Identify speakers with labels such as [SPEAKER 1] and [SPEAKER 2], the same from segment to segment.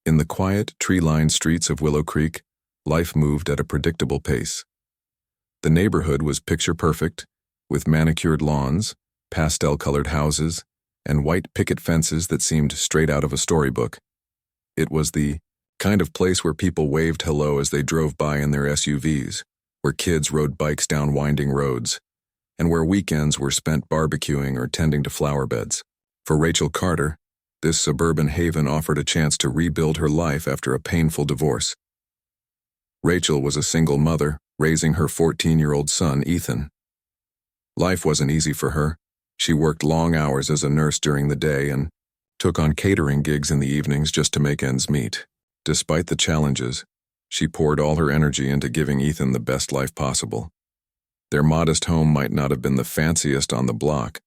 [SPEAKER 1] In the quiet, tree-lined streets of Willow Creek, life moved at a predictable pace. The neighborhood was picture-perfect, with manicured lawns, pastel-colored houses, and white picket fences that seemed straight out of a storybook. It was the kind of place where people waved hello as they drove by in their SUVs, where kids rode bikes down winding roads, and where weekends were spent barbecuing or tending to flower beds. For Rachel Carter, this suburban haven offered a chance to rebuild her life after a painful divorce. Rachel was a single mother, raising her 14-year-old son, Ethan. Life wasn't easy for her. She worked long hours as a nurse during the day and took on catering gigs in the evenings just to make ends meet. Despite the challenges, she poured all her energy into giving Ethan the best life possible. Their modest home might not have been the fanciest on the block,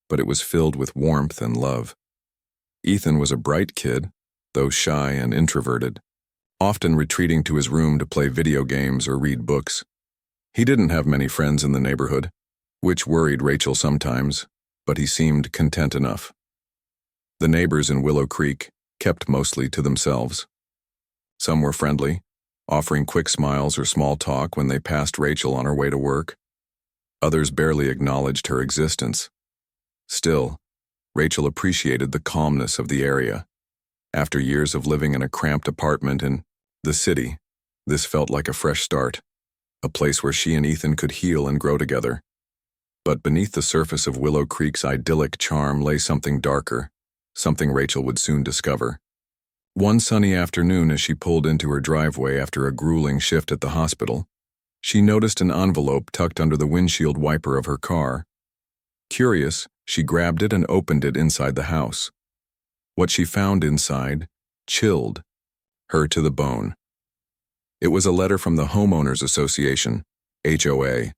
[SPEAKER 1] but it was filled with warmth and love. Ethan was a bright kid, though shy and introverted, often retreating to his room to play video games or read books. He didn't have many friends in the neighborhood, which worried Rachel sometimes, but he seemed content enough. The neighbors in Willow Creek kept mostly to themselves. Some were friendly, offering quick smiles or small talk when they passed Rachel on her way to work. Others barely acknowledged her existence. Still, Rachel appreciated the calmness of the area. After years of living in a cramped apartment in the city, this felt like a fresh start, a place where she and Ethan could heal and grow together. But beneath the surface of Willow Creek's idyllic charm lay something darker, something Rachel would soon discover. One sunny afternoon, as she pulled into her driveway after a grueling shift at the hospital, she noticed an envelope tucked under the windshield wiper of her car. Curious, she grabbed it and opened it inside the house. What she found inside chilled her to the bone. It was a letter from the Homeowners Association, HOA,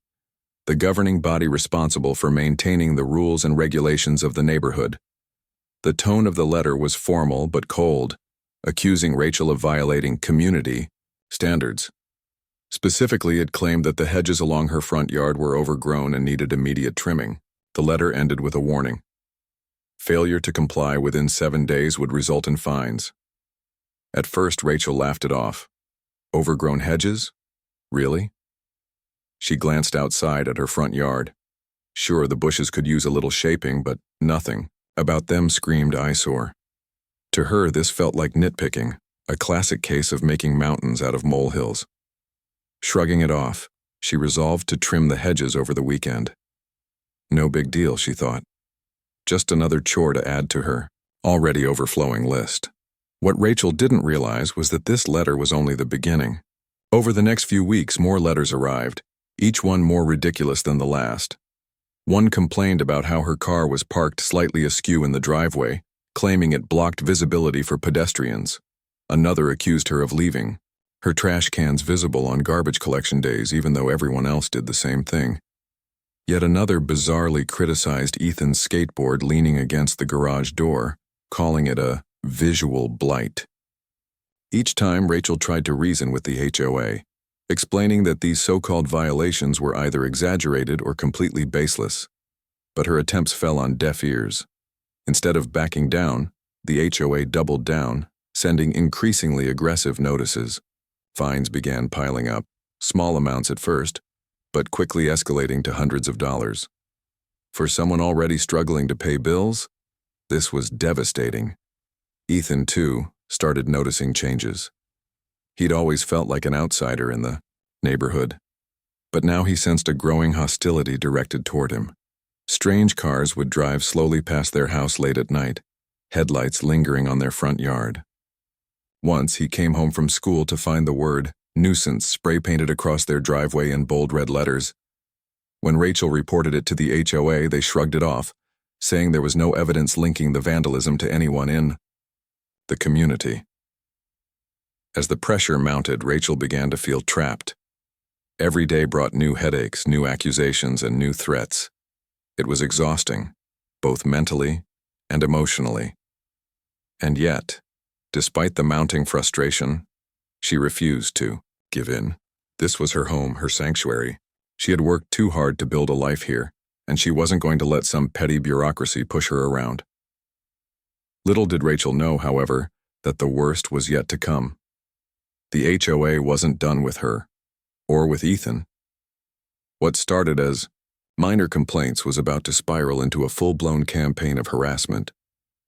[SPEAKER 1] the governing body responsible for maintaining the rules and regulations of the neighborhood. The tone of the letter was formal but cold, accusing Rachel of violating community standards. Specifically, it claimed that the hedges along her front yard were overgrown and needed immediate trimming. The letter ended with a warning. Failure to comply within 7 days would result in fines. At first, Rachel laughed it off. Overgrown hedges? Really? She glanced outside at her front yard. Sure, the bushes could use a little shaping, but nothing about them screamed eyesore. To her, this felt like nitpicking, a classic case of making mountains out of molehills. Shrugging it off, she resolved to trim the hedges over the weekend. No big deal, she thought. Just another chore to add to her already overflowing list. What Rachel didn't realize was that this letter was only the beginning. Over the next few weeks, more letters arrived, each one more ridiculous than the last. One complained about how her car was parked slightly askew in the driveway, claiming it blocked visibility for pedestrians. Another accused her of leaving her trash cans visible on garbage collection days, even though everyone else did the same thing. Yet another bizarrely criticized Ethan's skateboard leaning against the garage door, calling it a visual blight. Each time, Rachel tried to reason with the HOA, explaining that these so-called violations were either exaggerated or completely baseless. But her attempts fell on deaf ears. Instead of backing down, the HOA doubled down, sending increasingly aggressive notices. Fines began piling up, small amounts at first, but quickly escalating to hundreds of dollars. For someone already struggling to pay bills, this was devastating. Ethan, too, started noticing changes. He'd always felt like an outsider in the neighborhood, but now he sensed a growing hostility directed toward him. Strange cars would drive slowly past their house late at night, headlights lingering on their front yard. Once he came home from school to find the word nuisance spray-painted across their driveway in bold red letters. When Rachel reported it to the HOA, they shrugged it off, saying there was no evidence linking the vandalism to anyone in the community. As the pressure mounted, Rachel began to feel trapped. Every day brought new headaches, new accusations, and new threats. It was exhausting, both mentally and emotionally. And yet, despite the mounting frustration, she refused to give in. This was her home, her sanctuary. She had worked too hard to build a life here, and she wasn't going to let some petty bureaucracy push her around. Little did Rachel know, however, that the worst was yet to come. The HOA wasn't done with her, or with Ethan. What started as minor complaints was about to spiral into a full-blown campaign of harassment,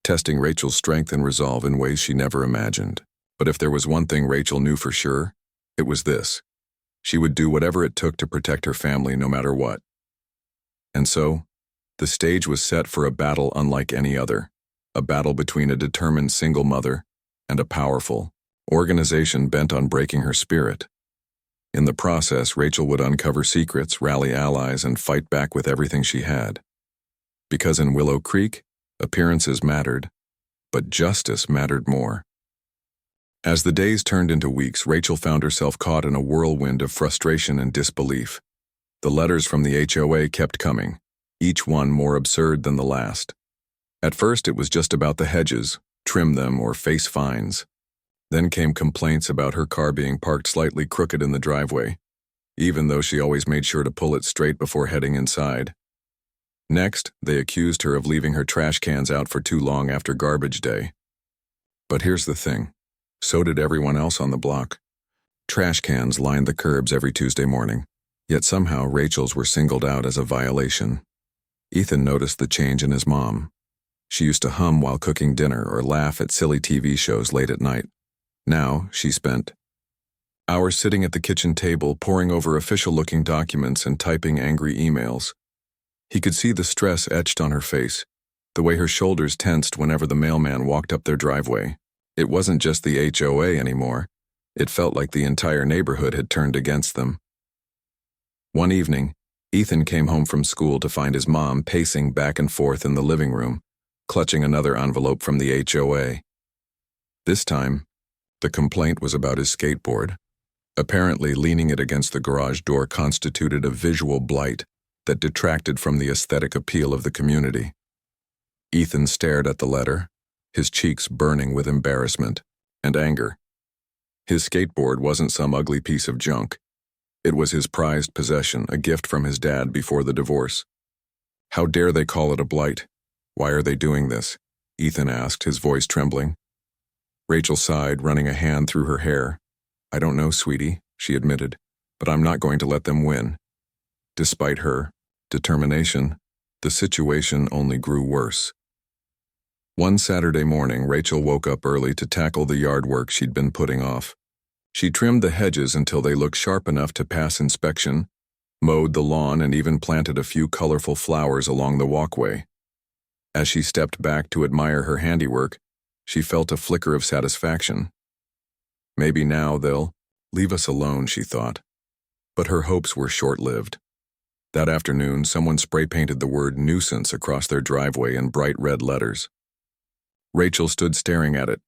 [SPEAKER 1] testing Rachel's strength and resolve in ways she never imagined. But if there was one thing Rachel knew for sure, it was this: she would do whatever it took to protect her family no matter what. And so, the stage was set for a battle unlike any other, a battle between a determined single mother and a powerful organization bent on breaking her spirit. In the process, Rachel would uncover secrets, rally allies, and fight back with everything she had. Because in Willow Creek, appearances mattered, but justice mattered more. As the days turned into weeks, Rachel found herself caught in a whirlwind of frustration and disbelief. The letters from the HOA kept coming, each one more absurd than the last. At first, it was just about the hedges, trim them or face fines. Then came complaints about her car being parked slightly crooked in the driveway, even though she always made sure to pull it straight before heading inside. Next, they accused her of leaving her trash cans out for too long after garbage day. But here's the thing. So did everyone else on the block. Trash cans lined the curbs every Tuesday morning, yet somehow Rachel's were singled out as a violation. Ethan noticed the change in his mom. She used to hum while cooking dinner or laugh at silly TV shows late at night. Now, she spent hours sitting at the kitchen table, poring over official-looking documents and typing angry emails. He could see the stress etched on her face, the way her shoulders tensed whenever the mailman walked up their driveway. It wasn't just the HOA anymore. It felt like the entire neighborhood had turned against them. One evening, Ethan came home from school to find his mom pacing back and forth in the living room, clutching another envelope from the HOA. This time, the complaint was about his skateboard. Apparently, leaning it against the garage door constituted a visual blight that detracted from the aesthetic appeal of the community. Ethan stared at the letter, his cheeks burning with embarrassment and anger. His skateboard wasn't some ugly piece of junk. It was his prized possession, a gift from his dad before the divorce. How dare they call it a blight? Why are they doing this? Ethan asked, his voice trembling. Rachel sighed, running a hand through her hair. I don't know, sweetie, she admitted, but I'm not going to let them win. Despite her determination, the situation only grew worse. One Saturday morning, Rachel woke up early to tackle the yard work she'd been putting off. She trimmed the hedges until they looked sharp enough to pass inspection, mowed the lawn, and even planted a few colorful flowers along the walkway. As she stepped back to admire her handiwork, she felt a flicker of satisfaction. Maybe now they'll leave us alone, she thought. But her hopes were short-lived. That afternoon, someone spray-painted the word nuisance across their driveway in bright red letters. Rachel stood staring at it,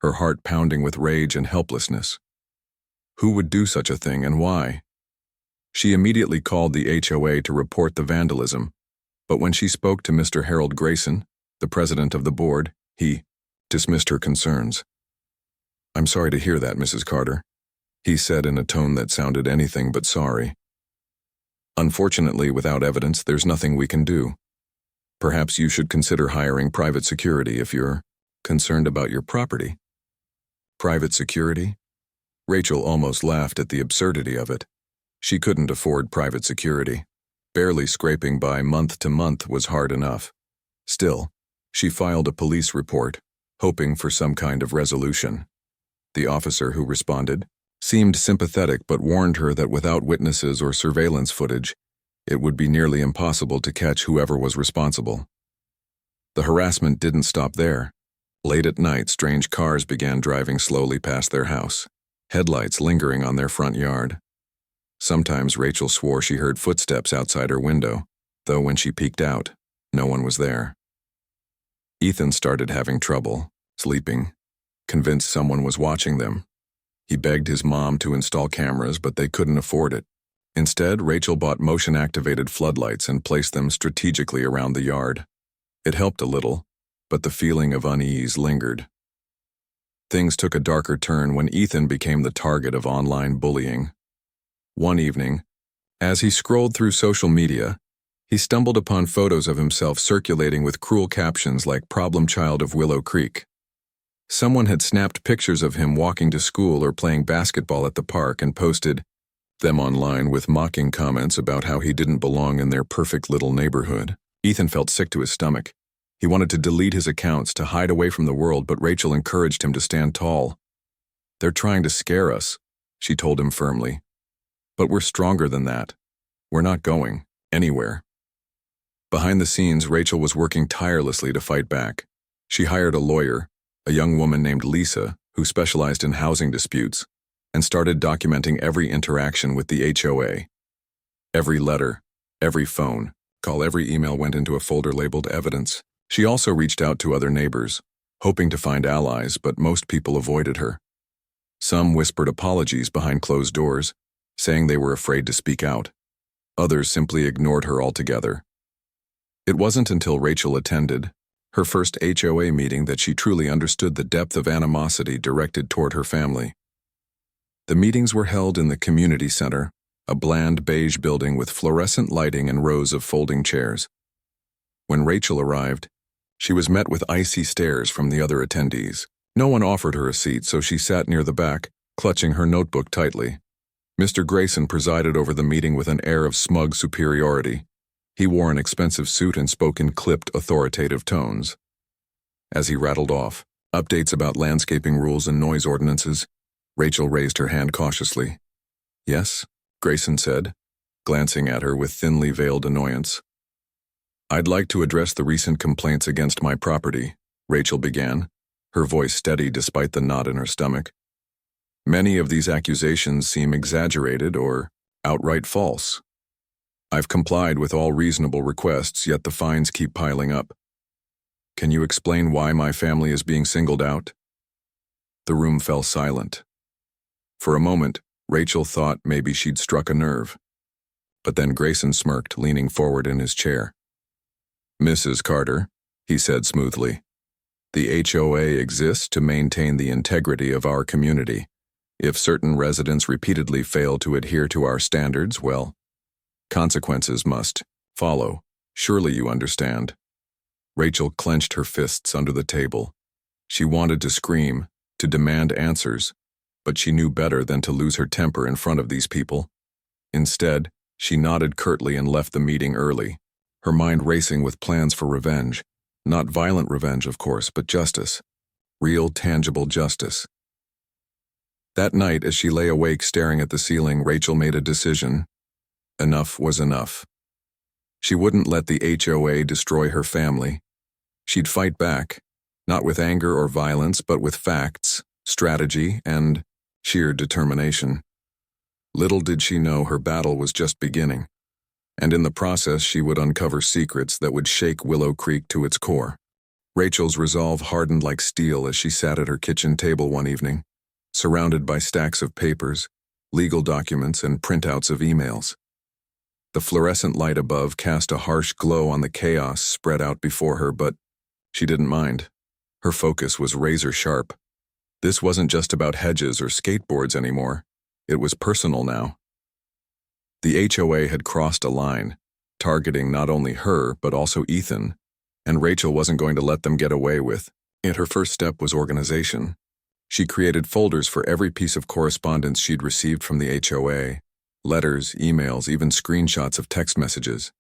[SPEAKER 1] her heart pounding with rage and helplessness. Who would do such a thing, and why? She immediately called the HOA to report the vandalism, but when she spoke to Mr. Harold Grayson, the president of the board, he dismissed her concerns. I'm sorry to hear that, Mrs. Carter, he said in a tone that sounded anything but sorry. Unfortunately, without evidence, there's nothing we can do. Perhaps you should consider hiring private security if you're concerned about your property. Private security? Rachel almost laughed at the absurdity of it. She couldn't afford private security. Barely scraping by month to month was hard enough. Still, she filed a police report, hoping for some kind of resolution. The officer who responded seemed sympathetic but warned her that without witnesses or surveillance footage, it would be nearly impossible to catch whoever was responsible. The harassment didn't stop there. Late at night, strange cars began driving slowly past their house, headlights lingering on their front yard. Sometimes Rachel swore she heard footsteps outside her window, though when she peeked out, no one was there. Ethan started having trouble sleeping, convinced someone was watching them. He begged his mom to install cameras, but they couldn't afford it. Instead, Rachel bought motion-activated floodlights and placed them strategically around the yard. It helped a little, but the feeling of unease lingered. Things took a darker turn when Ethan became the target of online bullying. One evening, as he scrolled through social media, he stumbled upon photos of himself circulating with cruel captions like "Problem Child of Willow Creek." Someone had snapped pictures of him walking to school or playing basketball at the park and posted them online with mocking comments about how he didn't belong in their perfect little neighborhood. Ethan felt sick to his stomach. He wanted to delete his accounts, to hide away from the world, but Rachel encouraged him to stand tall. "They're trying to scare us," she told him firmly. "But we're stronger than that. We're not going anywhere." Behind the scenes, Rachel was working tirelessly to fight back. She hired a lawyer, a young woman named Lisa, who specialized in housing disputes, and started documenting every interaction with the HOA. Every letter, every phone call, every email went into a folder labeled evidence. She also reached out to other neighbors, hoping to find allies, but most people avoided her. Some whispered apologies behind closed doors, saying they were afraid to speak out. Others simply ignored her altogether. It wasn't until Rachel attended her first HOA meeting that she truly understood the depth of animosity directed toward her family. The meetings were held in the community center, a bland beige building with fluorescent lighting and rows of folding chairs. When Rachel arrived, she was met with icy stares from the other attendees. No one offered her a seat, so she sat near the back, clutching her notebook tightly. Mr. Grayson presided over the meeting with an air of smug superiority. He wore an expensive suit and spoke in clipped, authoritative tones. As he rattled off updates about landscaping rules and noise ordinances, Rachel raised her hand cautiously. "Yes," Grayson said, glancing at her with thinly veiled annoyance. "I'd like to address the recent complaints against my property," Rachel began, her voice steady despite the knot in her stomach. "Many of these accusations seem exaggerated or outright false. I've complied with all reasonable requests, yet the fines keep piling up. Can you explain why my family is being singled out?" The room fell silent. For a moment, Rachel thought maybe she'd struck a nerve. But then Grayson smirked, leaning forward in his chair. "Mrs. Carter," he said smoothly, "the HOA exists to maintain the integrity of our community. If certain residents repeatedly fail to adhere to our standards, well, consequences must follow. Surely you understand." Rachel clenched her fists under the table. She wanted to scream, to demand answers, but she knew better than to lose her temper in front of these people. Instead, she nodded curtly and left the meeting early, her mind racing with plans for revenge. Not violent revenge, of course, but justice. Real, tangible justice. That night, as she lay awake staring at the ceiling, Rachel made a decision. Enough was enough. She wouldn't let the HOA destroy her family. She'd fight back, not with anger or violence, but with facts, strategy, and sheer determination. Little did she know her battle was just beginning, and in the process she would uncover secrets that would shake Willow Creek to its core. Rachel's resolve hardened like steel as she sat at her kitchen table one evening, surrounded by stacks of papers, legal documents, and printouts of emails. The fluorescent light above cast a harsh glow on the chaos spread out before her, but she didn't mind. Her focus was razor sharp. This wasn't just about hedges or skateboards anymore. It was personal now. The HOA had crossed a line, targeting not only her, but also Ethan, and Rachel wasn't going to let them get away with it. Her first step was organization. She created folders for every piece of correspondence she'd received from the HOA, letters, emails, even screenshots of text messages.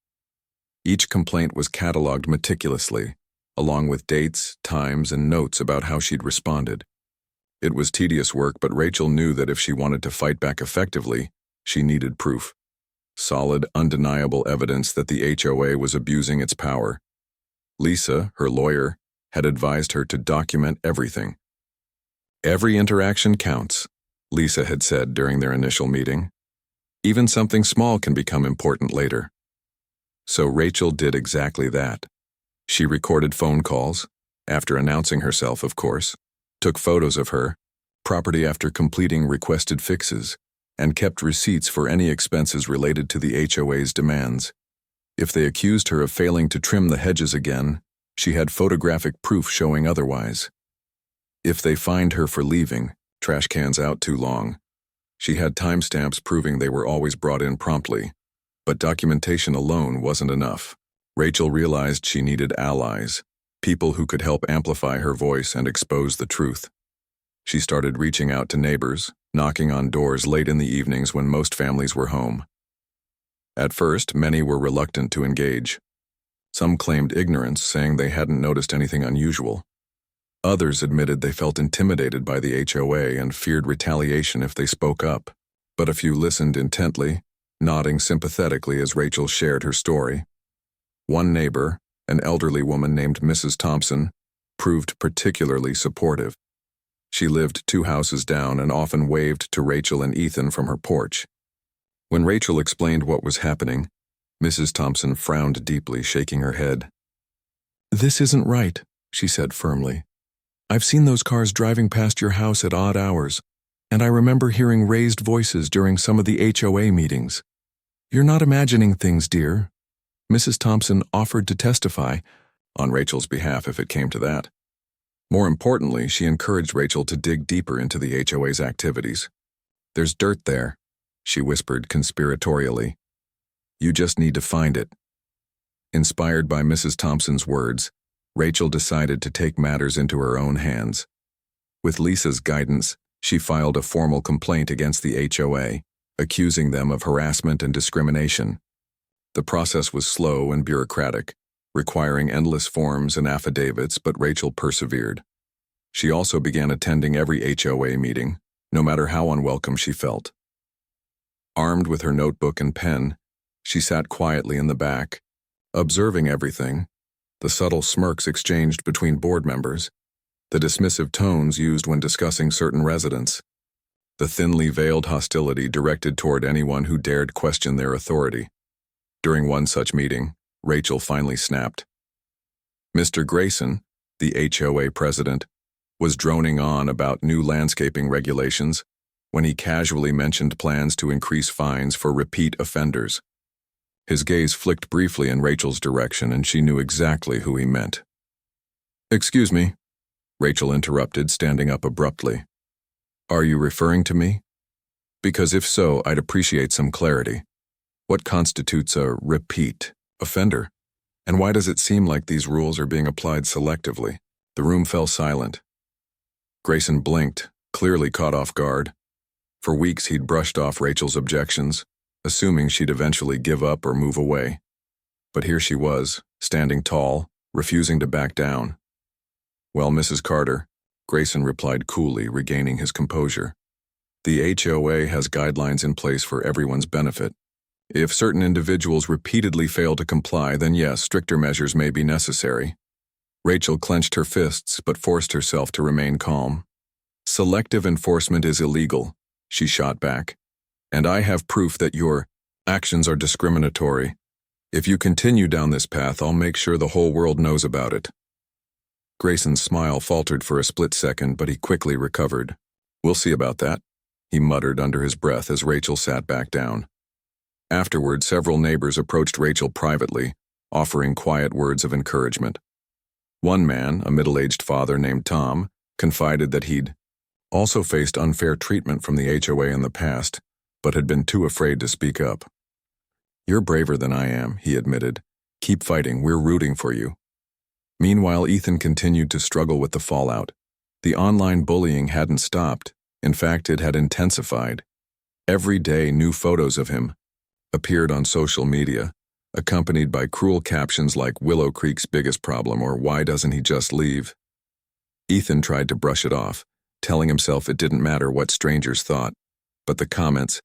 [SPEAKER 1] Each complaint was cataloged meticulously, along with dates, times, and notes about how she'd responded. It was tedious work, but Rachel knew that if she wanted to fight back effectively, she needed proof. Solid, undeniable evidence that the HOA was abusing its power. Lisa, her lawyer, had advised her to document everything. "Every interaction counts," Lisa had said during their initial meeting. "Even something small can become important later." So Rachel did exactly that. She recorded phone calls, after announcing herself, of course, took photos of her property after completing requested fixes, and kept receipts for any expenses related to the HOA's demands. If they accused her of failing to trim the hedges again, she had photographic proof showing otherwise. If they fined her for leaving trash cans out too long, she had timestamps proving they were always brought in promptly. But documentation alone wasn't enough. Rachel realized she needed allies. people who could help amplify her voice and expose the truth. She started reaching out to neighbors, knocking on doors late in the evenings when most families were home. At first, many were reluctant to engage. Some claimed ignorance, saying they hadn't noticed anything unusual. Others admitted they felt intimidated by the HOA and feared retaliation if they spoke up. But a few listened intently, nodding sympathetically as Rachel shared her story. One neighbor, an elderly woman named Mrs. Thompson, proved particularly supportive. She lived 2 houses down and often waved to Rachel and Ethan from her porch. When Rachel explained what was happening, Mrs. Thompson frowned deeply, shaking her head. "This isn't right," she said firmly. "I've seen those cars driving past your house at odd hours, and I remember hearing raised voices during some of the HOA meetings. You're not imagining things, dear." Mrs. Thompson offered to testify on Rachel's behalf if it came to that. More importantly, she encouraged Rachel to dig deeper into the HOA's activities. "There's dirt there," she whispered conspiratorially. "You just need to find it." Inspired by Mrs. Thompson's words, Rachel decided to take matters into her own hands. With Lisa's guidance, she filed a formal complaint against the HOA, accusing them of harassment and discrimination. The process was slow and bureaucratic, requiring endless forms and affidavits, but Rachel persevered. She also began attending every HOA meeting, no matter how unwelcome she felt. Armed with her notebook and pen, she sat quietly in the back, observing everything, the subtle smirks exchanged between board members, the dismissive tones used when discussing certain residents, the thinly veiled hostility directed toward anyone who dared question their authority. During one such meeting, Rachel finally snapped. Mr. Grayson, the HOA president, was droning on about new landscaping regulations when he casually mentioned plans to increase fines for repeat offenders. His gaze flicked briefly in Rachel's direction, and she knew exactly who he meant. "Excuse me," Rachel interrupted, standing up abruptly. "Are you referring to me? Because if so, I'd appreciate some clarity. What constitutes a repeat offender? And why does it seem like these rules are being applied selectively?" The room fell silent. Grayson blinked, clearly caught off guard. For weeks he'd brushed off Rachel's objections, assuming she'd eventually give up or move away. But here she was, standing tall, refusing to back down. "Well, Mrs. Carter," Grayson replied coolly, regaining his composure. "The HOA has guidelines in place for everyone's benefit. If certain individuals repeatedly fail to comply, then yes, stricter measures may be necessary." Rachel clenched her fists but forced herself to remain calm. "Selective enforcement is illegal," she shot back. "And I have proof that your actions are discriminatory. If you continue down this path, I'll make sure the whole world knows about it." Grayson's smile faltered for a split second, but he quickly recovered. "We'll see about that," he muttered under his breath as Rachel sat back down. Afterward, several neighbors approached Rachel privately, offering quiet words of encouragement. One man, a middle-aged father named Tom, confided that he'd also faced unfair treatment from the HOA in the past, but had been too afraid to speak up. "You're braver than I am," he admitted. "Keep fighting, we're rooting for you." Meanwhile, Ethan continued to struggle with the fallout. The online bullying hadn't stopped. In fact, it had intensified. Every day, new photos of him appeared on social media, accompanied by cruel captions like "Willow Creek's biggest problem" or "Why doesn't he just leave?" Ethan tried to brush it off, telling himself it didn't matter what strangers thought, but the comments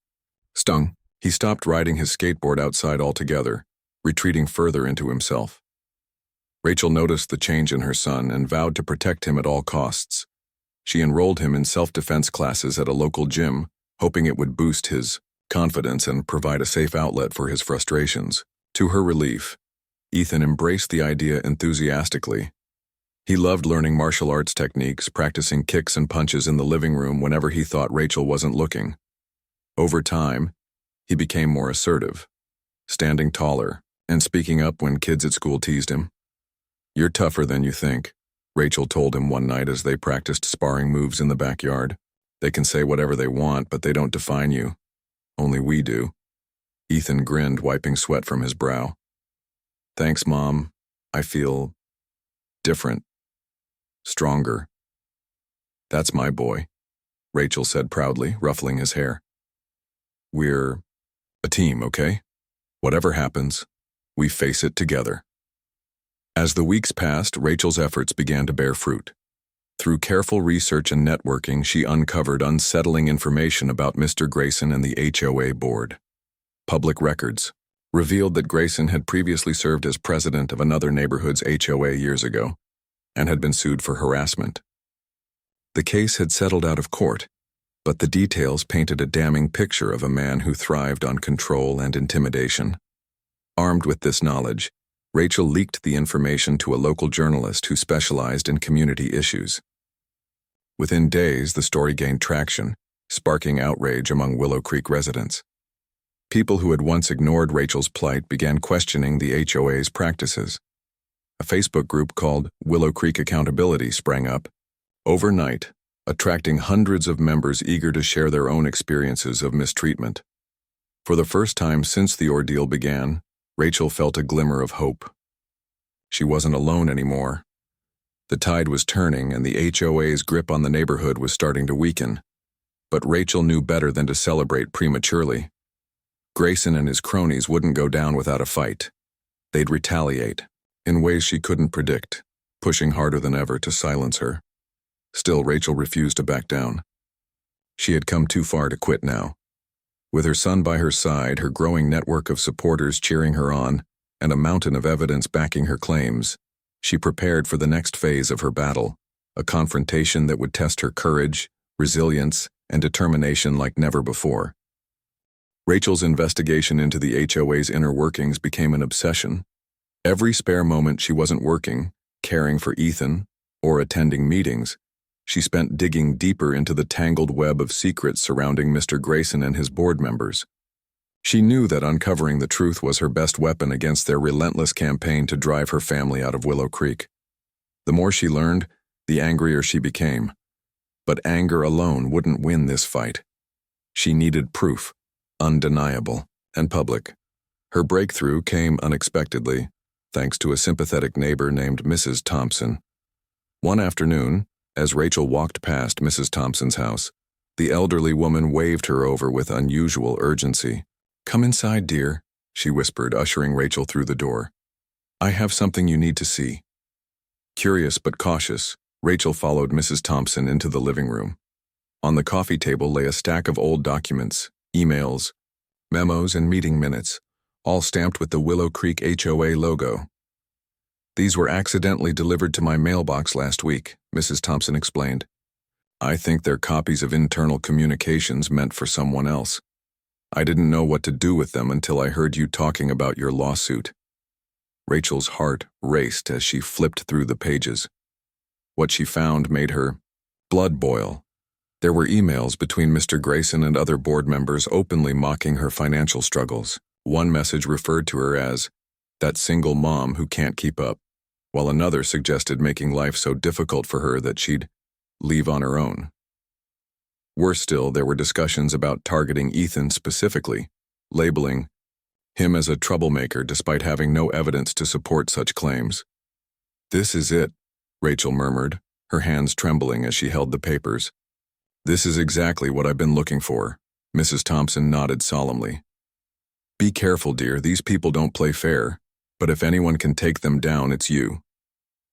[SPEAKER 1] stung. He stopped riding his skateboard outside altogether, retreating further into himself. Rachel noticed the change in her son and vowed to protect him at all costs. She enrolled him in self-defense classes at a local gym, hoping it would boost his confidence and provide a safe outlet for his frustrations. To her relief, Ethan embraced the idea enthusiastically. He loved learning martial arts techniques, practicing kicks and punches in the living room whenever he thought Rachel wasn't looking. Over time, he became more assertive, standing taller and speaking up when kids at school teased him. "You're tougher than you think," Rachel told him one night as they practiced sparring moves in the backyard. "They can say whatever they want, but they don't define you. Only we do." Ethan grinned, wiping sweat from his brow. "Thanks, Mom. I feel Different. Stronger. That's my boy, Rachel said proudly, ruffling his hair. We're a team, okay? Whatever happens, we face it together. As the weeks passed, Rachel's efforts began to bear fruit. Through careful research and networking, she uncovered unsettling information about Mr. Grayson and the HOA board. Public records revealed that Grayson had previously served as president of another neighborhood's HOA years ago and had been sued for harassment. The case had settled out of court, but the details painted a damning picture of a man who thrived on control and intimidation. Armed with this knowledge, Rachel leaked the information to a local journalist who specialized in community issues. Within days, the story gained traction, sparking outrage among Willow Creek residents. People who had once ignored Rachel's plight began questioning the HOA's practices. A Facebook group called Willow Creek Accountability sprang up, overnight, attracting hundreds of members eager to share their own experiences of mistreatment. For the first time since the ordeal began, Rachel felt a glimmer of hope. She wasn't alone anymore. The tide was turning and the HOA's grip on the neighborhood was starting to weaken. But Rachel knew better than to celebrate prematurely. Grayson and his cronies wouldn't go down without a fight. They'd retaliate, in ways she couldn't predict, pushing harder than ever to silence her. Still, Rachel refused to back down. She had come too far to quit now. With her son by her side, her growing network of supporters cheering her on, and a mountain of evidence backing her claims, she prepared for the next phase of her battle, a confrontation that would test her courage, resilience, and determination like never before. Rachel's investigation into the HOA's inner workings became an obsession. Every spare moment she wasn't working, caring for Ethan, or attending meetings, she spent digging deeper into the tangled web of secrets surrounding Mr. Grayson and his board members. She knew that uncovering the truth was her best weapon against their relentless campaign to drive her family out of Willow Creek. The more she learned, the angrier she became. But anger alone wouldn't win this fight. She needed proof, undeniable and public. Her breakthrough came unexpectedly, thanks to a sympathetic neighbor named Mrs. Thompson. One afternoon, as Rachel walked past Mrs. Thompson's house, the elderly woman waved her over with unusual urgency. "Come inside, dear," she whispered, ushering Rachel through the door. "I have something you need to see." Curious but cautious, Rachel followed Mrs. Thompson into the living room. On the coffee table lay a stack of old documents, emails, memos, and meeting minutes, all stamped with the Willow Creek HOA logo. "These were accidentally delivered to my mailbox last week," Mrs. Thompson explained. "I think they're copies of internal communications meant for someone else. I didn't know what to do with them until I heard you talking about your lawsuit." Rachel's heart raced as she flipped through the pages. What she found made her blood boil. There were emails between Mr. Grayson and other board members openly mocking her financial struggles. One message referred to her as that single mom who can't keep up, while another suggested making life so difficult for her that she'd leave on her own. Worse still, there were discussions about targeting Ethan specifically, labeling him as a troublemaker despite having no evidence to support such claims. "This is it," Rachel murmured, her hands trembling as she held the papers. "This is exactly what I've been looking for," Mrs. Thompson nodded solemnly. "Be careful, dear, these people don't play fair, but if anyone can take them down, it's you."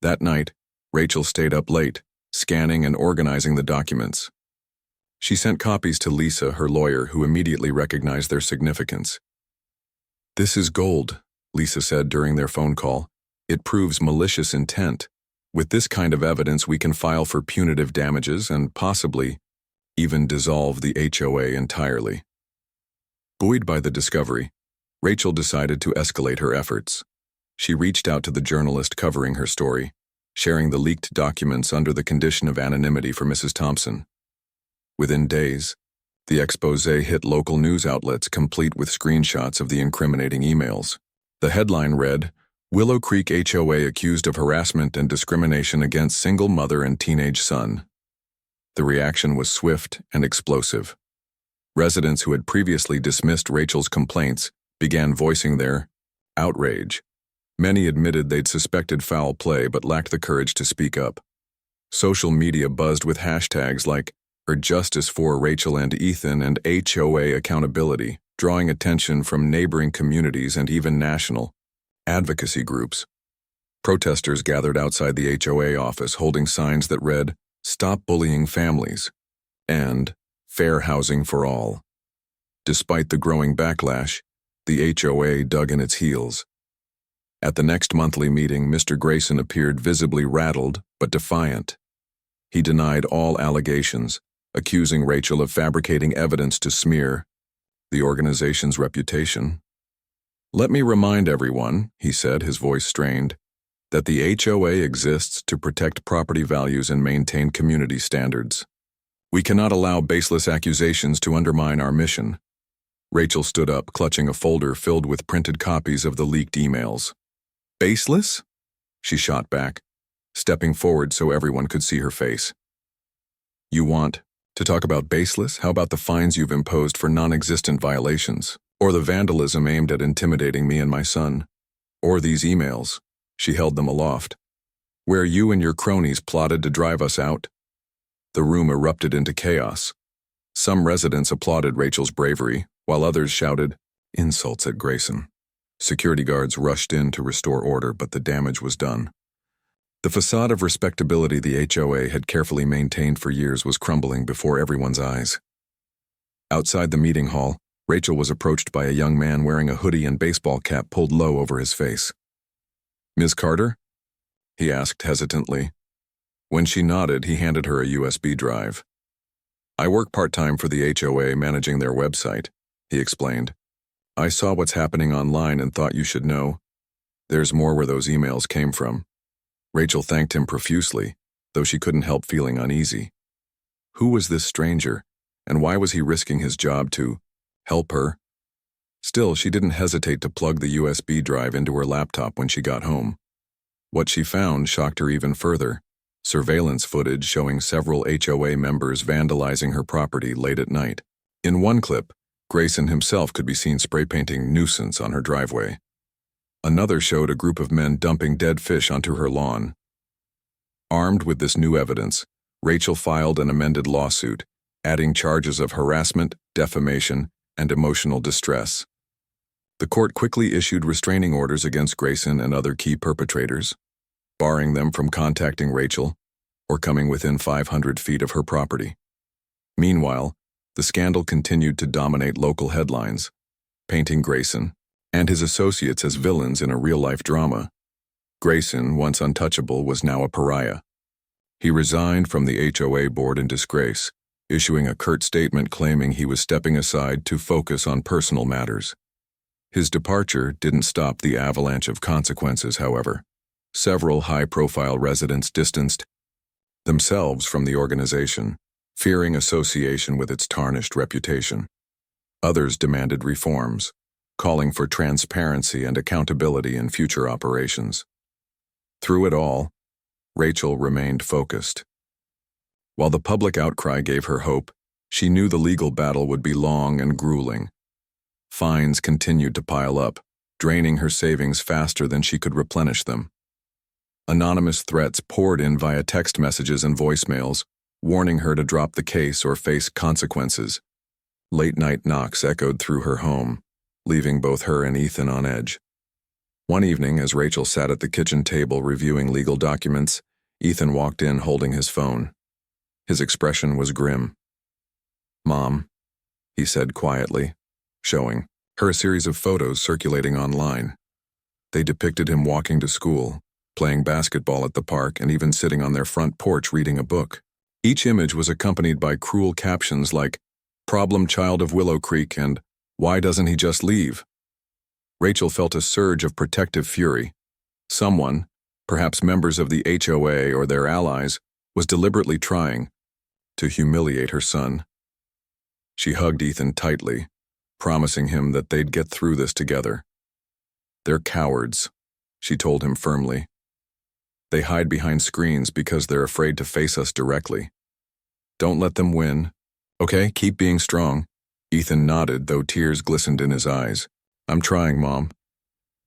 [SPEAKER 1] That night, Rachel stayed up late, scanning and organizing the documents. She sent copies to Lisa, her lawyer, who immediately recognized their significance. "This is gold," Lisa said during their phone call. "It proves malicious intent. With this kind of evidence, we can file for punitive damages and possibly even dissolve the HOA entirely." Buoyed by the discovery, Rachel decided to escalate her efforts. She reached out to the journalist covering her story, sharing the leaked documents under the condition of anonymity for Mrs. Thompson. Within days, the exposé hit local news outlets complete with screenshots of the incriminating emails. The headline read, "Willow Creek HOA accused of harassment and discrimination against single mother and teenage son." The reaction was swift and explosive. Residents who had previously dismissed Rachel's complaints began voicing their outrage. Many admitted they'd suspected foul play but lacked the courage to speak up. Social media buzzed with hashtags like #Justice for Rachel and Ethan and HOA accountability, drawing attention from neighboring communities and even national advocacy groups. Protesters gathered outside the HOA office holding signs that read, "Stop bullying families," and "Fair housing for all." Despite the growing backlash, the HOA dug in its heels. At the next monthly meeting, Mr. Grayson appeared visibly rattled but defiant. He denied all allegations, accusing Rachel of fabricating evidence to smear the organization's reputation. "Let me remind everyone," he said, his voice strained, "that the HOA exists to protect property values and maintain community standards. We cannot allow baseless accusations to undermine our mission." Rachel stood up, clutching a folder filled with printed copies of the leaked emails. "Baseless?" she shot back, stepping forward so everyone could see her face. "You want to talk about baseless? How about the fines you've imposed for non-existent violations? Or the vandalism aimed at intimidating me and my son? Or these emails?" She held them aloft. "Where you and your cronies plotted to drive us out?" The room erupted into chaos. Some residents applauded Rachel's bravery, while others shouted insults at Grayson. Security guards rushed in to restore order, but the damage was done. The facade of respectability the HOA had carefully maintained for years was crumbling before everyone's eyes. Outside the meeting hall, Rachel was approached by a young man wearing a hoodie and baseball cap pulled low over his face. "Ms. Carter?" he asked hesitantly. When she nodded, he handed her a USB drive. "I work part-time for the HOA managing their website," he explained. "I saw what's happening online and thought you should know. There's more where those emails came from." Rachel thanked him profusely, though she couldn't help feeling uneasy. Who was this stranger, and why was he risking his job to help her? Still, she didn't hesitate to plug the USB drive into her laptop when she got home. What she found shocked her even further: surveillance footage showing several HOA members vandalizing her property late at night. In one clip, Grayson himself could be seen spray painting "nuisance" on her driveway. Another showed a group of men dumping dead fish onto her lawn. Armed with this new evidence, Rachel filed an amended lawsuit, adding charges of harassment, defamation, and emotional distress. The court quickly issued restraining orders against Grayson and other key perpetrators, barring them from contacting Rachel or coming within 500 feet of her property. Meanwhile, the scandal continued to dominate local headlines, painting Grayson and his associates as villains in a real-life drama. Grayson, once untouchable, was now a pariah. He resigned from the HOA board in disgrace, issuing a curt statement claiming he was stepping aside to focus on personal matters. His departure didn't stop the avalanche of consequences, however. Several high-profile residents distanced themselves from the organization, fearing association with its tarnished reputation. Others demanded reforms, calling for transparency and accountability in future operations. Through it all, Rachel remained focused. While the public outcry gave her hope, she knew the legal battle would be long and grueling. Fines continued to pile up, draining her savings faster than she could replenish them. Anonymous threats poured in via text messages and voicemails, warning her to drop the case or face consequences. Late-night knocks echoed through her home, leaving both her and Ethan on edge. One evening, as Rachel sat at the kitchen table reviewing legal documents, Ethan walked in holding his phone. His expression was grim. "Mom," he said quietly, showing her a series of photos circulating online. They depicted him walking to school, playing basketball at the park, and even sitting on their front porch reading a book. Each image was accompanied by cruel captions like, "Problem child of Willow Creek" and "Why doesn't he just leave?" Rachel felt a surge of protective fury. Someone, perhaps members of the HOA or their allies, was deliberately trying to humiliate her son. She hugged Ethan tightly, promising him that they'd get through this together. "They're cowards," she told him firmly. "They hide behind screens because they're afraid to face us directly. Don't let them win. Okay, keep being strong." Ethan nodded, though tears glistened in his eyes. "I'm trying, Mom.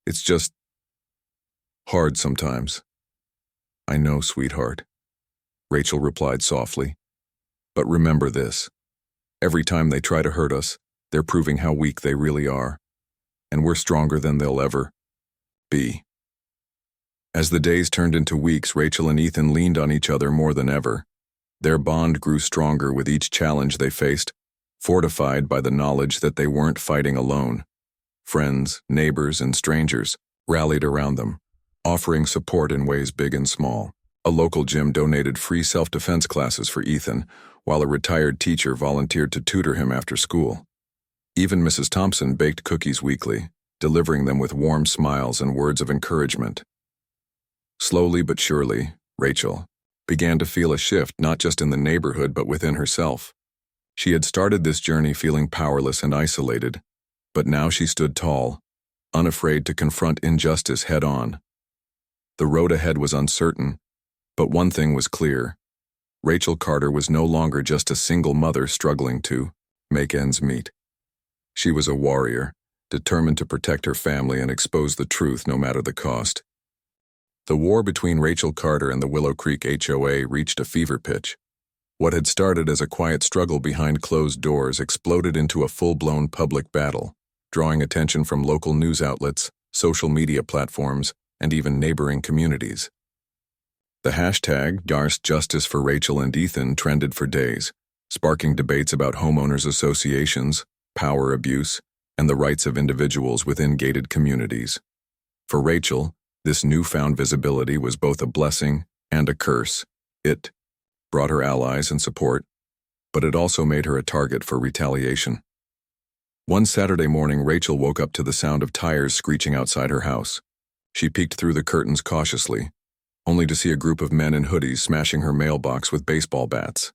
[SPEAKER 1] It's just Hard sometimes. I know, sweetheart, Rachel replied softly. But remember this. Every time they try to hurt us, they're proving how weak they really are. And we're stronger than they'll ever be. As the days turned into weeks, Rachel and Ethan leaned on each other more than ever. Their bond grew stronger with each challenge they faced, fortified by the knowledge that they weren't fighting alone. Friends, neighbors, and strangers rallied around them, offering support in ways big and small. A local gym donated free self-defense classes for Ethan, while a retired teacher volunteered to tutor him after school. Even Mrs. Thompson baked cookies weekly, delivering them with warm smiles and words of encouragement. Slowly but surely, Rachel began to feel a shift not just in the neighborhood but within herself. She had started this journey feeling powerless and isolated, but now she stood tall, unafraid to confront injustice head-on. The road ahead was uncertain, but one thing was clear. Rachel Carter was no longer just a single mother struggling to make ends meet. She was a warrior, determined to protect her family and expose the truth no matter the cost. The war between Rachel Carter and the Willow Creek HOA reached a fever pitch. What had started as a quiet struggle behind closed doors exploded into a full-blown public battle, drawing attention from local news outlets, social media platforms, and even neighboring communities. The hashtag #Justice for Rachel and Ethan trended for days, sparking debates about homeowners associations, power abuse, and the rights of individuals within gated communities. For Rachel, this newfound visibility was both a blessing and a curse. It brought her allies and support, but it also made her a target for retaliation. One Saturday morning, Rachel woke up to the sound of tires screeching outside her house. She peeked through the curtains cautiously, only to see a group of men in hoodies smashing her mailbox with baseball bats.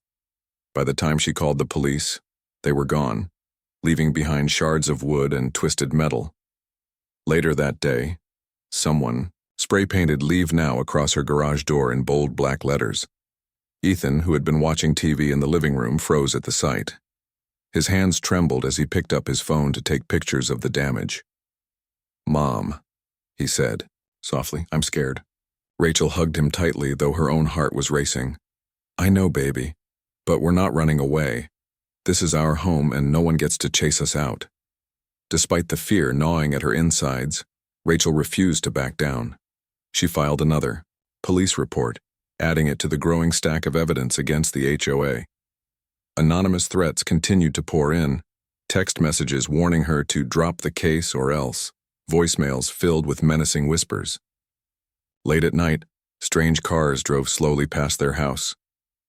[SPEAKER 1] By the time she called the police, they were gone, leaving behind shards of wood and twisted metal. Later that day, someone spray-painted "Leave Now" across her garage door in bold black letters. Ethan, who had been watching TV in the living room, froze at the sight. His hands trembled as he picked up his phone to take pictures of the damage. "Mom," he said, softly, "I'm scared." Rachel hugged him tightly, though her own heart was racing. "I know, baby, but we're not running away. This is our home and no one gets to chase us out." Despite the fear gnawing at her insides, Rachel refused to back down. She filed another police report, adding it to the growing stack of evidence against the HOA. Anonymous threats continued to pour in, text messages warning her to drop the case or else, voicemails filled with menacing whispers. Late at night, strange cars drove slowly past their house,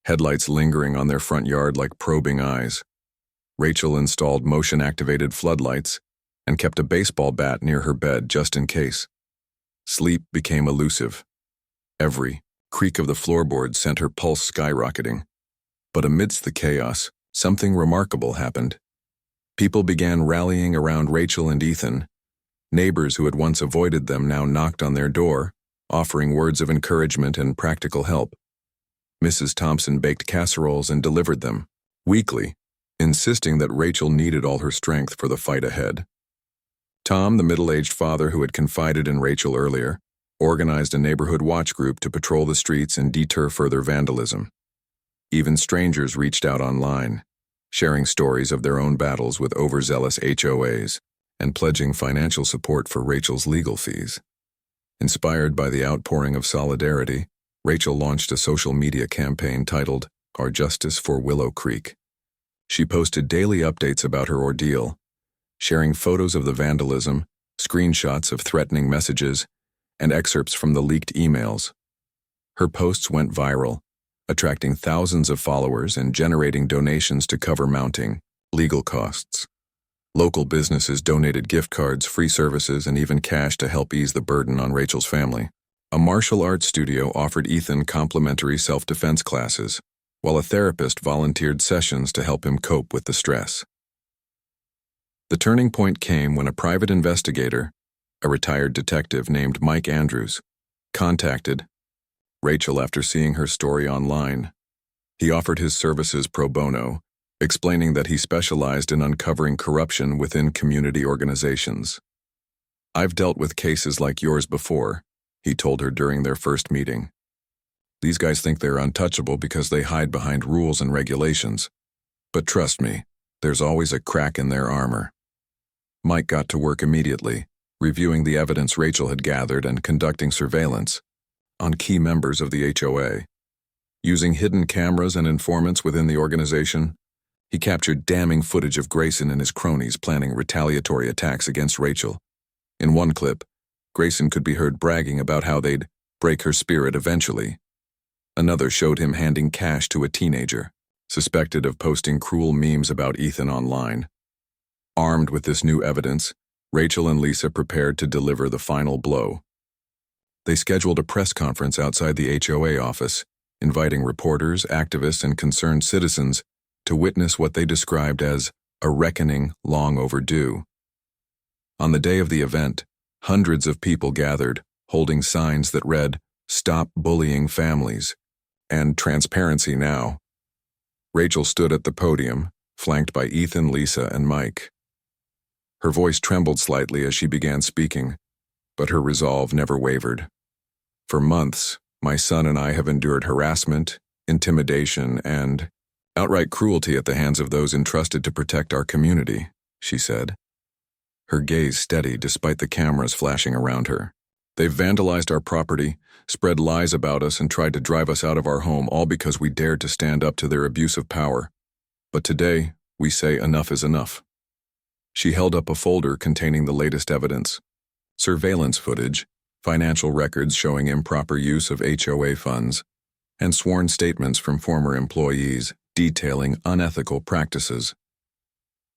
[SPEAKER 1] headlights lingering on their front yard like probing eyes. Rachel installed motion-activated floodlights and kept a baseball bat near her bed just in case. Sleep became elusive. Every creak of the floorboards sent her pulse skyrocketing. But amidst the chaos, something remarkable happened. People began rallying around Rachel and Ethan. Neighbors who had once avoided them now knocked on their door, offering words of encouragement and practical help. Mrs. Thompson baked casseroles and delivered them, weekly, insisting that Rachel needed all her strength for the fight ahead. Tom, the middle-aged father who had confided in Rachel earlier, organized a neighborhood watch group to patrol the streets and deter further vandalism. Even strangers reached out online, sharing stories of their own battles with overzealous HOAs and pledging financial support for Rachel's legal fees. Inspired by the outpouring of solidarity, Rachel launched a social media campaign titled #Justice for Willow Creek. She posted daily updates about her ordeal, sharing photos of the vandalism, screenshots of threatening messages, and excerpts from the leaked emails. Her posts went viral, attracting thousands of followers and generating donations to cover mounting legal costs. Local businesses donated gift cards, free services, and even cash to help ease the burden on Rachel's family. A martial arts studio offered Ethan complimentary self-defense classes, while a therapist volunteered sessions to help him cope with the stress. The turning point came when a private investigator, a retired detective named Mike Andrews, contacted Rachel after seeing her story online. He offered his services pro bono, explaining that he specialized in uncovering corruption within community organizations. "I've dealt with cases like yours before," he told her during their first meeting. These guys think they're untouchable because they hide behind rules and regulations. But trust me, there's always a crack in their armor. Mike got to work immediately, reviewing the evidence Rachel had gathered and conducting surveillance on key members of the HOA. Using hidden cameras and informants within the organization, he captured damning footage of Grayson and his cronies planning retaliatory attacks against Rachel. In one clip, Grayson could be heard bragging about how they'd break her spirit eventually. Another showed him handing cash to a teenager, suspected of posting cruel memes about Ethan online. Armed with this new evidence, Rachel and Lisa prepared to deliver the final blow. They scheduled a press conference outside the HOA office, inviting reporters, activists, and concerned citizens to witness what they described as a reckoning long overdue. On the day of the event, hundreds of people gathered, holding signs that read, "Stop bullying families," and "Transparency now." Rachel stood at the podium, flanked by Ethan, Lisa, and Mike. Her voice trembled slightly as she began speaking, but her resolve never wavered. "For months, my son and I have endured harassment, intimidation, and outright cruelty at the hands of those entrusted to protect our community," she said. Her gaze steady despite the cameras flashing around her. "They've vandalized our property, spread lies about us, and tried to drive us out of our home, all because we dared to stand up to their abuse of power. But today, we say enough is enough." She held up a folder containing the latest evidence: surveillance footage, financial records showing improper use of HOA funds, and sworn statements from former employees detailing unethical practices.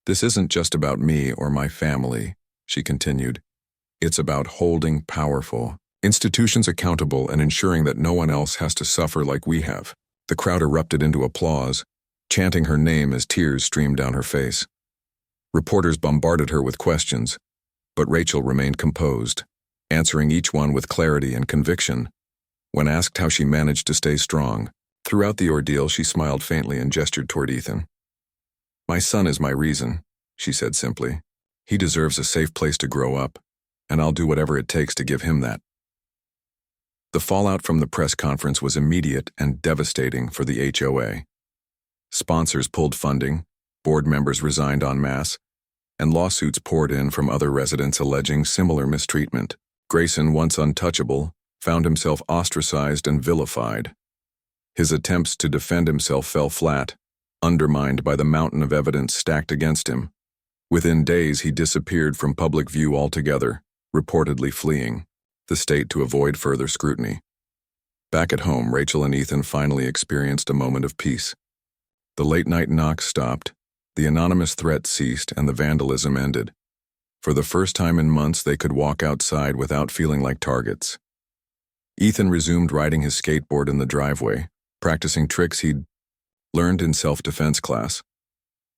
[SPEAKER 1] "This isn't just about me or my family," she continued. "It's about holding powerful institutions accountable and ensuring that no one else has to suffer like we have." The crowd erupted into applause, chanting her name as tears streamed down her face. Reporters bombarded her with questions, but Rachel remained composed, answering each one with clarity and conviction. When asked how she managed to stay strong, throughout the ordeal she smiled faintly and gestured toward Ethan. "My son is my reason," she said simply. "He deserves a safe place to grow up, and I'll do whatever it takes to give him that." The fallout from the press conference was immediate and devastating for the HOA. Sponsors pulled funding, board members resigned en masse, and lawsuits poured in from other residents alleging similar mistreatment. Grayson, once untouchable, found himself ostracized and vilified. His attempts to defend himself fell flat, undermined by the mountain of evidence stacked against him. Within days, he disappeared from public view altogether, reportedly fleeing the state to avoid further scrutiny. Back at home, Rachel and Ethan finally experienced a moment of peace. The late-night knocks stopped, the anonymous threat ceased, and the vandalism ended. For the first time in months, they could walk outside without feeling like targets. Ethan resumed riding his skateboard in the driveway, practicing tricks he'd learned in self-defense class.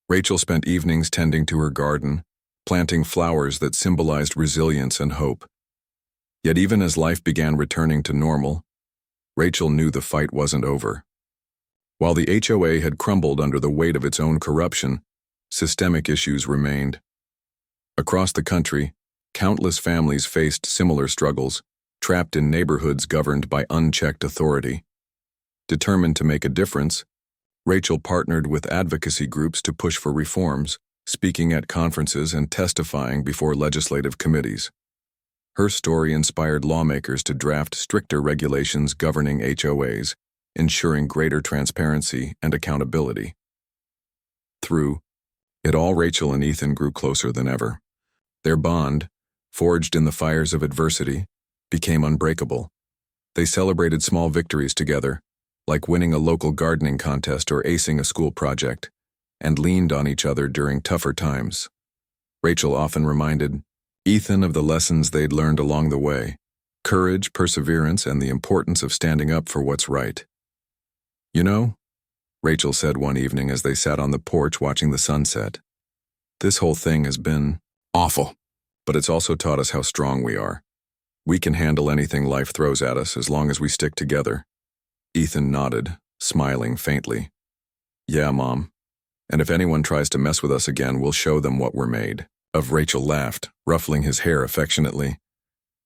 [SPEAKER 1] Rachel spent evenings tending to her garden, planting flowers that symbolized resilience and hope. Yet even as life began returning to normal, Rachel knew the fight wasn't over. While the HOA had crumbled under the weight of its own corruption, systemic issues remained. Across the country, countless families faced similar struggles, trapped in neighborhoods governed by unchecked authority. Determined to make a difference, Rachel partnered with advocacy groups to push for reforms, speaking at conferences and testifying before legislative committees. Her story inspired lawmakers to draft stricter regulations governing HOAs, ensuring greater transparency and accountability. Through it all, Rachel and Ethan grew closer than ever. Their bond, forged in the fires of adversity, became unbreakable. They celebrated small victories together, like winning a local gardening contest or acing a school project, and leaned on each other during tougher times. Rachel often reminded Ethan of the lessons they'd learned along the way: courage, perseverance, and the importance of standing up for what's right. "You know," Rachel said one evening as they sat on the porch watching the sunset, "this whole thing has been awful, but it's also taught us how strong we are. We can handle anything life throws at us as long as we stick together." Ethan nodded, smiling faintly. "Yeah, Mom. And if anyone tries to mess with us again, we'll show them what we're made of." Rachel laughed, ruffling his hair affectionately.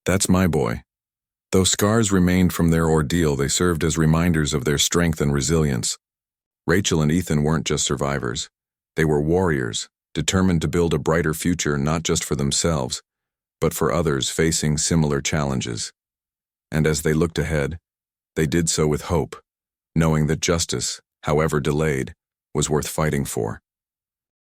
[SPEAKER 1] "That's my boy. Though scars remained from their ordeal, they served as reminders of their strength and resilience. Rachel and Ethan weren't just survivors. They were warriors, determined to build a brighter future not just for themselves, but for others facing similar challenges. And as they looked ahead, they did so with hope, knowing that justice, however delayed, was worth fighting for.